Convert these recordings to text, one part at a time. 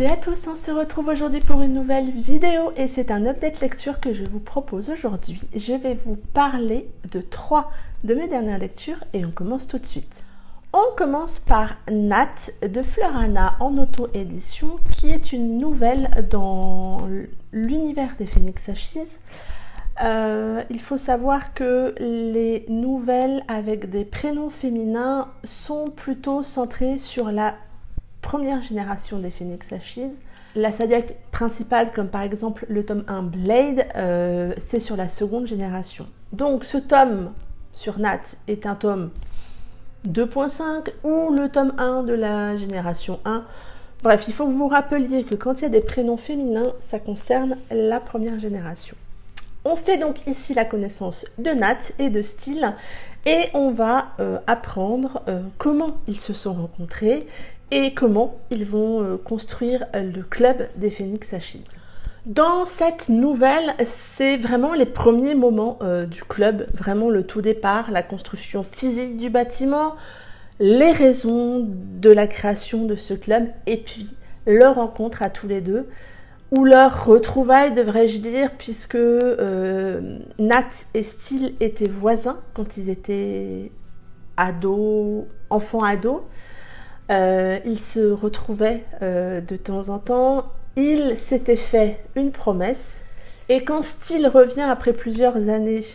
et à tous, on se retrouve aujourd'hui pour une nouvelle vidéo et c'est un update lecture que je vous propose aujourd'hui. Je vais vous parler de 3 de mes dernières lectures et on commence tout de suite. On commence par Nat de Fleurana en auto-édition qui est une nouvelle dans l'univers des Phoenix Ashes. Il faut savoir que les nouvelles avec des prénoms féminins sont plutôt centrées sur la première génération des Phoenix Ashes. La saga principale, comme par exemple le tome 1 Blade, c'est sur la seconde génération. Donc ce tome sur Nat est un tome 2.5 ou le tome 1 de la génération 1. Bref, il faut que vous vous rappeliez que quand il y a des prénoms féminins, ça concerne la première génération. On fait donc ici la connaissance de Nat et de Steele et on va apprendre comment ils se sont rencontrés et comment ils vont construire le club des Phoenix Ashes. Dans cette nouvelle, c'est vraiment les premiers moments du club, vraiment le tout départ, la construction physique du bâtiment, les raisons de la création de ce club et puis leur rencontre à tous les deux, ou leur retrouvailles devrais-je dire, puisque Nat et Steele étaient voisins quand ils étaient ados, enfants-ados. Ils se retrouvaient de temps en temps. Ils s'étaient fait une promesse. Et quand Steele revient après plusieurs années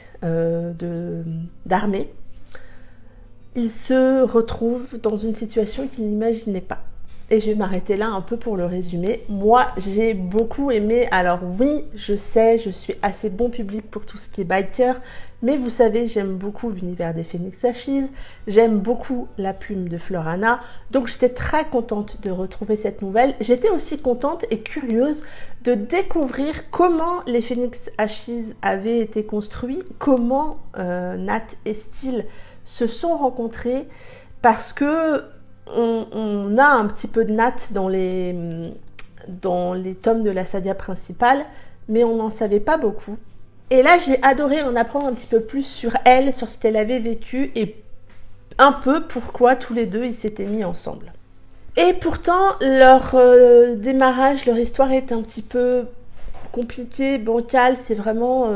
d'armée, il se retrouve dans une situation qu'il n'imaginait pas. Et je vais m'arrêter là un peu pour le résumer. Moi, j'ai beaucoup aimé. Alors oui, je sais, je suis assez bon public pour tout ce qui est biker. Mais vous savez, j'aime beaucoup l'univers des Phoenix Ashes. J'aime beaucoup la plume de Fleurana. Donc j'étais très contente de retrouver cette nouvelle. J'étais aussi contente et curieuse de découvrir comment les Phoenix Ashes avaient été construits. Comment Nat et Steele se sont rencontrés. Parce que on a un petit peu de Nat dans les tomes de la saga principale, mais on n'en savait pas beaucoup. Et là, j'ai adoré en apprendre un petit peu plus sur elle, sur ce qu'elle avait vécu et un peu pourquoi tous les deux ils s'étaient mis ensemble. Et pourtant, leur démarrage, leur histoire est un petit peu compliquée, bancale, c'est vraiment...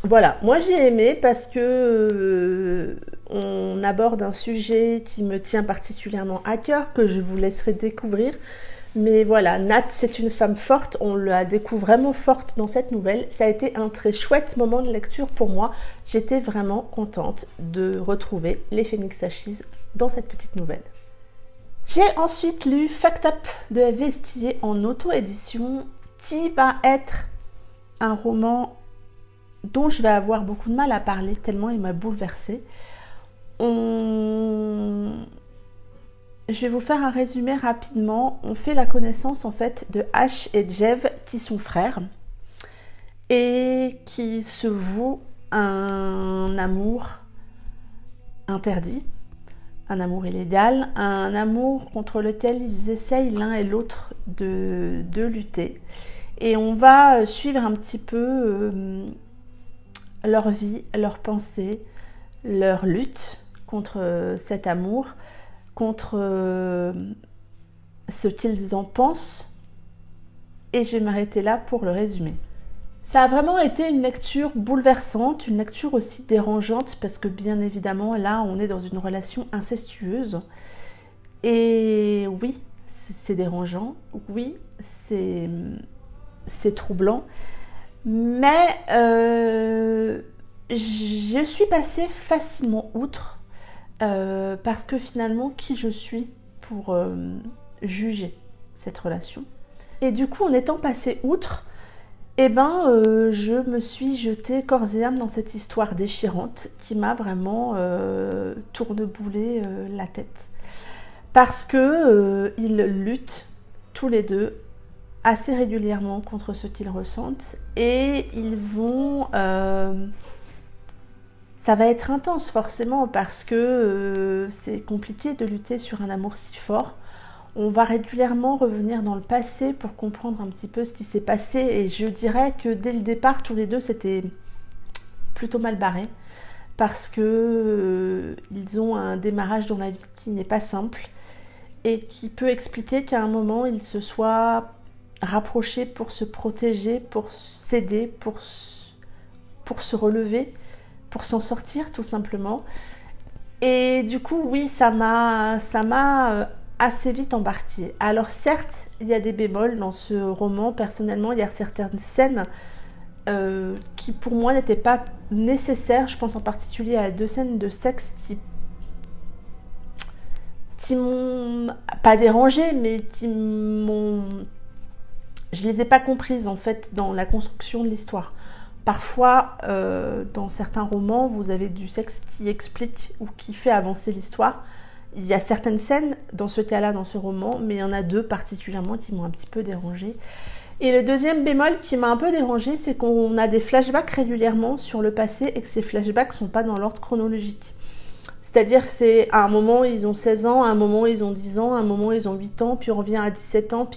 Voilà, moi j'ai aimé parce que on aborde un sujet qui me tient particulièrement à cœur, que je vous laisserai découvrir. Mais voilà, Nat c'est une femme forte, on la découvre vraiment forte dans cette nouvelle. Ça a été un très chouette moment de lecture pour moi. J'étais vraiment contente de retrouver les Phoenix Ashes dans cette petite nouvelle. J'ai ensuite lu Fucked Up de Vestier en auto-édition, qui va être un roman dont je vais avoir beaucoup de mal à parler tellement il m'a bouleversée. Je vais vous faire un résumé rapidement. On fait la connaissance en fait de Ash et Jev qui sont frères et qui se vouent un amour interdit, un amour illégal, un amour contre lequel ils essayent l'un et l'autre de lutter. Et on va suivre un petit peu leur vie, leurs pensées, leur lutte contre cet amour, contre ce qu'ils en pensent. Et je vais m'arrêter là pour le résumer. Ça a vraiment été une lecture bouleversante, une lecture aussi dérangeante, parce que bien évidemment, là, on est dans une relation incestueuse. Et oui, c'est dérangeant, oui, c'est troublant. Mais je suis passée facilement outre parce que finalement, qui je suis pour juger cette relation? Et du coup, en étant passée outre, eh ben, je me suis jetée corps et âme dans cette histoire déchirante qui m'a vraiment tourneboulé la tête. Parce que ils luttent tous les deux assez régulièrement contre ce qu'ils ressentent et ils vont... ça va être intense forcément parce que c'est compliqué de lutter sur un amour si fort. On va régulièrement revenir dans le passé pour comprendre un petit peu ce qui s'est passé et je dirais que dès le départ, tous les deux, c'était plutôt mal barré parce que ils ont un démarrage dans la vie qui n'est pas simple et qui peut expliquer qu'à un moment, il se soit rapproché pour se protéger, pour s'aider, pour se relever, pour s'en sortir tout simplement. Et du coup, oui, ça m'a assez vite embarqué. Alors certes, il y a des bémols dans ce roman. Personnellement, il y a certaines scènes qui pour moi n'étaient pas nécessaires. Je pense en particulier à 2 scènes de sexe qui m'ont pas dérangé, mais je les ai pas comprises en fait dans la construction de l'histoire. Parfois, dans certains romans, vous avez du sexe qui explique ou qui fait avancer l'histoire. Il y a certaines scènes dans ce cas-là, dans ce roman, mais il y en a 2 particulièrement qui m'ont un petit peu dérangée. Et le deuxième bémol qui m'a un peu dérangée, c'est qu'on a des flashbacks régulièrement sur le passé et que ces flashbacks ne sont pas dans l'ordre chronologique. C'est-à-dire c'est à un moment ils ont 16 ans, à un moment ils ont 10 ans, à un moment ils ont 8 ans, puis on revient à 17 ans.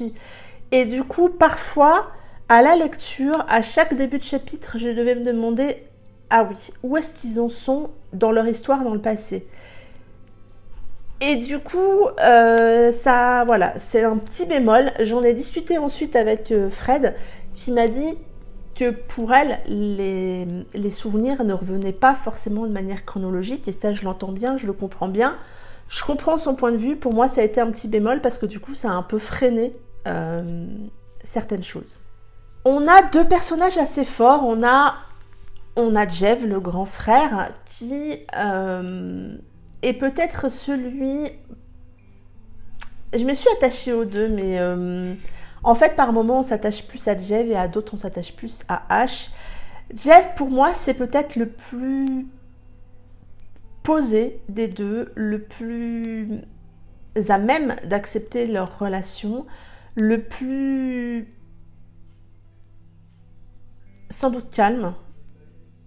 Et du coup, parfois, à la lecture, à chaque début de chapitre, je devais me demander « Ah oui, où est-ce qu'ils en sont dans leur histoire dans le passé ?» Et du coup, ça, voilà, c'est un petit bémol. J'en ai discuté ensuite avec Fred, qui m'a dit que pour elle, les souvenirs ne revenaient pas forcément de manière chronologique. Et ça, je l'entends bien, je le comprends bien. Je comprends son point de vue. Pour moi, ça a été un petit bémol parce que du coup, ça a un peu freiné certaines choses. On a 2 personnages assez forts. On a Jeff, le grand frère, qui... et peut-être celui... Je me suis attachée aux 2, mais en fait, par moments, on s'attache plus à Jeff et à d'autres, on s'attache plus à Ash. Jeff, pour moi, c'est peut-être le plus posé des 2, le plus à même d'accepter leur relation, le plus sans doute calme,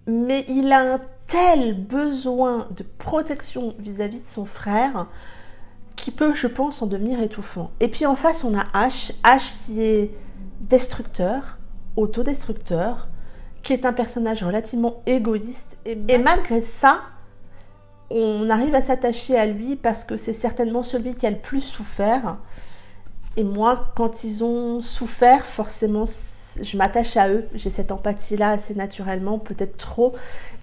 mais il a un tel besoin de protection vis-à-vis de son frère qui peut, je pense, en devenir étouffant. Et puis en face, on a Ash qui est destructeur, autodestructeur, qui est un personnage relativement égoïste. Et malgré ça, on arrive à s'attacher à lui parce que c'est certainement celui qui a le plus souffert. Et moi, quand ils ont souffert, forcément, je m'attache à eux. J'ai cette empathie-là assez naturellement, peut-être trop.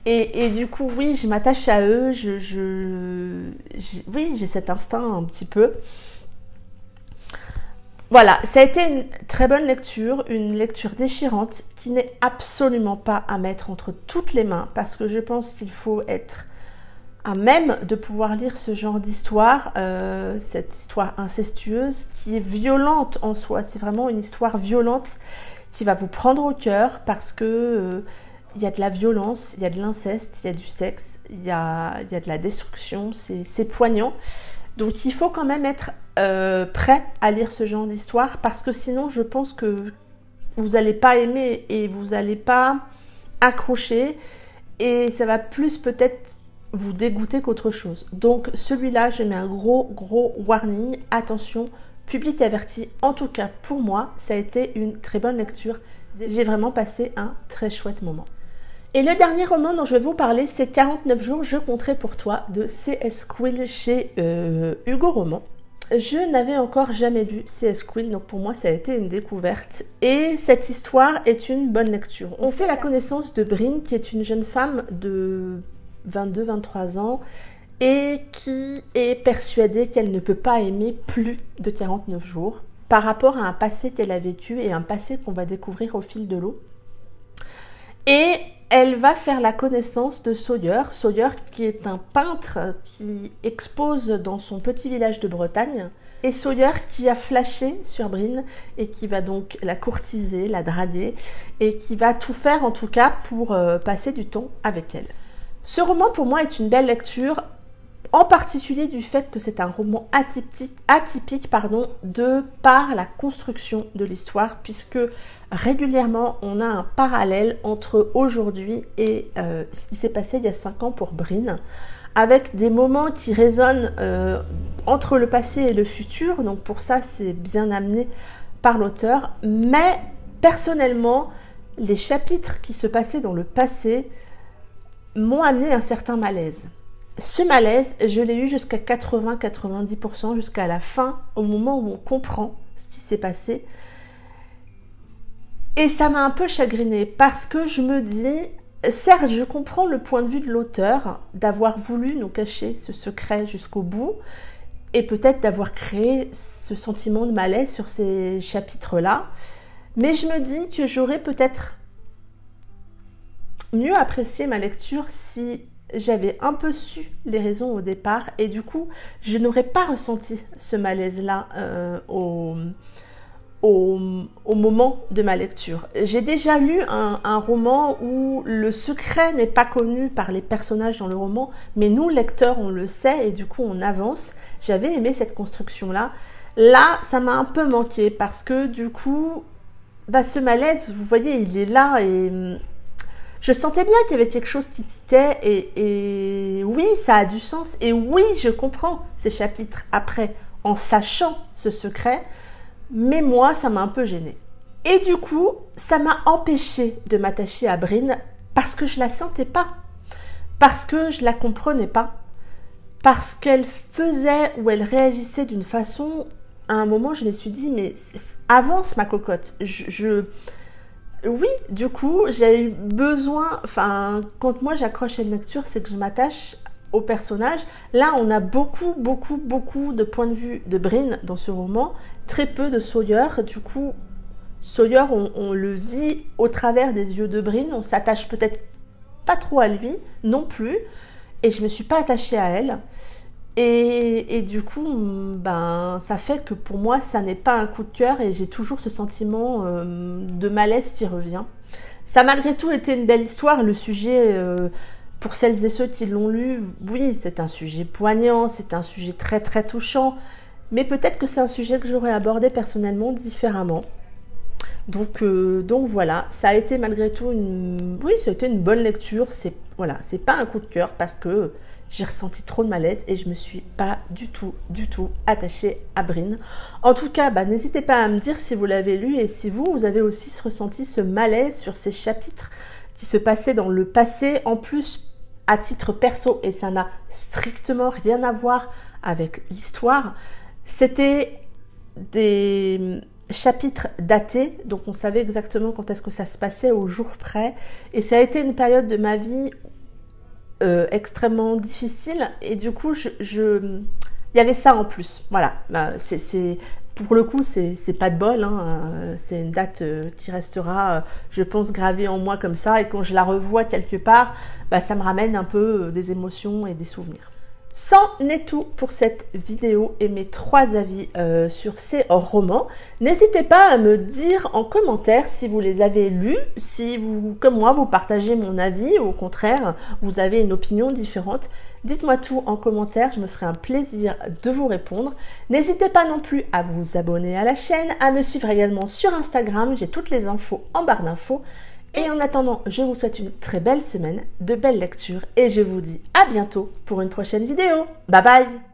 Et du coup, oui, je m'attache à eux. Oui, j'ai cet instinct un petit peu. Voilà, ça a été une très bonne lecture, une lecture déchirante qui n'est absolument pas à mettre entre toutes les mains parce que je pense qu'il faut être à même de pouvoir lire ce genre d'histoire, cette histoire incestueuse qui est violente en soi. C'est vraiment une histoire violente qui va vous prendre au cœur parce que il y a de la violence, il y a de l'inceste, il y a du sexe, il y a de la destruction, c'est poignant. Donc il faut quand même être prêt à lire ce genre d'histoire parce que sinon je pense que vous n'allez pas aimer et vous n'allez pas accrocher et ça va plus peut-être vous dégoûter qu'autre chose. Donc celui-là, je mets un gros warning, attention, public averti. En tout cas pour moi, ça a été une très bonne lecture. J'ai vraiment passé un très chouette moment. Et le dernier roman dont je vais vous parler, c'est 49 jours, je compterai pour toi de C.S. Quill chez Hugo Roman. Je n'avais encore jamais lu C.S. Quill, donc pour moi ça a été une découverte. Et cette histoire est une bonne lecture. On fait la connaissance de Bryn, qui est une jeune femme de 22-23 ans et qui est persuadée qu'elle ne peut pas aimer plus de 49 jours par rapport à un passé qu'elle a vécu et un passé qu'on va découvrir au fil de l'eau. Et elle va faire la connaissance de Sawyer qui est un peintre qui expose dans son petit village de Bretagne. Et Sawyer qui a flashé sur Bryn et qui va donc la courtiser, la draguer et qui va tout faire en tout cas pour passer du temps avec elle. Ce roman pour moi est une belle lecture, en particulier du fait que c'est un roman atypique de par la construction de l'histoire, puisque régulièrement on a un parallèle entre aujourd'hui et ce qui s'est passé il y a 5 ans pour Bryn, avec des moments qui résonnent entre le passé et le futur, donc pour ça c'est bien amené par l'auteur, mais personnellement les chapitres qui se passaient dans le passé m'ont amené un certain malaise. ce malaise, je l'ai eu jusqu'à 80-90%, jusqu'à la fin, au moment où on comprend ce qui s'est passé. Et ça m'a un peu chagrinée parce que je me dis, certes, je comprends le point de vue de l'auteur d'avoir voulu nous cacher ce secret jusqu'au bout et peut-être d'avoir créé ce sentiment de malaise sur ces chapitres-là. Mais je me dis que j'aurais peut-être mieux apprécié ma lecture si j'avais un peu su les raisons au départ et du coup, je n'aurais pas ressenti ce malaise-là au moment de ma lecture. J'ai déjà lu un roman où le secret n'est pas connu par les personnages dans le roman, mais nous, lecteurs, on le sait et du coup, on avance. J'avais aimé cette construction-là. Là, ça m'a un peu manqué parce que du coup, ce malaise, vous voyez, il est là et je sentais bien qu'il y avait quelque chose qui tiquait et oui, ça a du sens. Et oui, je comprends ces chapitres après en sachant ce secret. Mais moi, ça m'a un peu gênée. Et du coup, ça m'a empêchée de m'attacher à Bryne parce que je la sentais pas, parce que je la comprenais pas, parce qu'elle faisait ou elle réagissait d'une façon. À un moment, je me suis dit, mais avance ma cocotte. Oui, du coup, j'ai eu besoin. Enfin, quand moi j'accroche à une lecture, c'est que je m'attache au personnage. Là, on a beaucoup de points de vue de Bryne dans ce roman, très peu de Sawyer. Du coup, Sawyer, on le vit au travers des yeux de Bryne. On s'attache peut-être pas trop à lui non plus. Et je me suis pas attachée à elle. Et du coup, ça fait que pour moi, ça n'est pas un coup de cœur et j'ai toujours ce sentiment de malaise qui revient. Ça a malgré tout été une belle histoire. Le sujet, pour celles et ceux qui l'ont lu, oui, c'est un sujet poignant, c'est un sujet très touchant. Mais peut-être que c'est un sujet que j'aurais abordé personnellement différemment. Donc voilà, ça a été malgré tout ça a été une bonne lecture. C'est pas un coup de cœur parce que j'ai ressenti trop de malaise et je me suis pas du tout attachée à Bryne. En tout cas, n'hésitez pas à me dire si vous l'avez lu et si vous avez aussi ressenti ce malaise sur ces chapitres qui se passaient dans le passé, en plus à titre perso, et ça n'a strictement rien à voir avec l'histoire. C'était des chapitres datés, donc on savait exactement quand est-ce que ça se passait au jour près, et ça a été une période de ma vie extrêmement difficile, et du coup il y avait ça en plus. Voilà, pour le coup c'est pas de bol, hein. C'est une date qui restera je pense gravée en moi comme ça, et quand je la revois quelque part, ça me ramène un peu des émotions et des souvenirs. C'en est tout pour cette vidéo et mes 3 avis sur ces romans. N'hésitez pas à me dire en commentaire si vous les avez lus, si vous, comme moi, vous partagez mon avis, ou au contraire, vous avez une opinion différente. Dites-moi tout en commentaire, je me ferai un plaisir de vous répondre. N'hésitez pas non plus à vous abonner à la chaîne, à me suivre également sur Instagram, j'ai toutes les infos en barre d'infos. Et en attendant, je vous souhaite une très belle semaine, de belles lectures et je vous dis à bientôt pour une prochaine vidéo. Bye bye!